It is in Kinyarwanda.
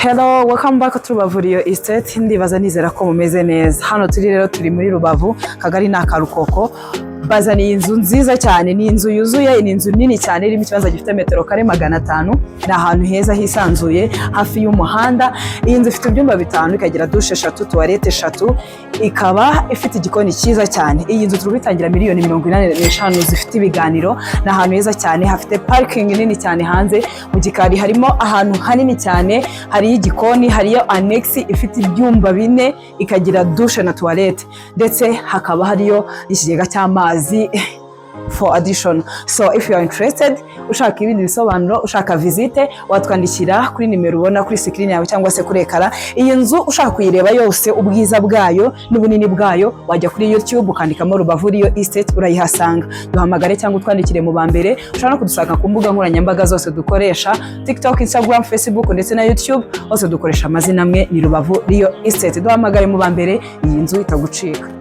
Hello, welcome back to Rubavu Real Estate. Ndibaza nizera ko mumeze neza. Hano turi rero turi muri Rubavu, Kagari na Karukoko. Bazaniye inzu nziza cyane, ni inzu yuzuye, ni inzu nini cyane irimo ikibanza gifite metero kare 500. Ni ahantu heza hisanzuye hafi y'umuhanda. Iyi nzu ifite ibyumba bitanu, ikagira douche 3, toilette 3, ikaba ifite igikoni cyiza cyane. Iyi nzu turi bitangira miliyoni 85 zifite ibiganiro. Ni ahantu heza cyane, hafite parking nini cyane hanze. Mu gikari harimo ahantu hanini cyane, hari igikoni, hariyo annex ifite ibyumba 4, ikagira douche na toilette, ndetse hakaba hariyo ikigega cy'amazi for addition. So if you are interested, ushaka ibindi bisobanuro, ushaka visite, watwandikira kuri nimero ubona kuri screen yawe cyangwa se kuri ekara. Iyi nzu ushaka kuyireba yose, ubwiza bwayo n'ubunini bwayo, wajya kuri YouTube ukandikamo Rubavu Real Estate, urayihasanga. Duhamagare cyangwa utwandikire mu bambere. Ushobora no kudusanga ku mbuga nkoranyambaga zose dukoresha, TikTok, Instagram, Facebook ndetse na YouTube, hose dukoresha amazina amwe, ni Rubavu Real Estate. Duhamagare mu bambere, iyi nzu itagucika.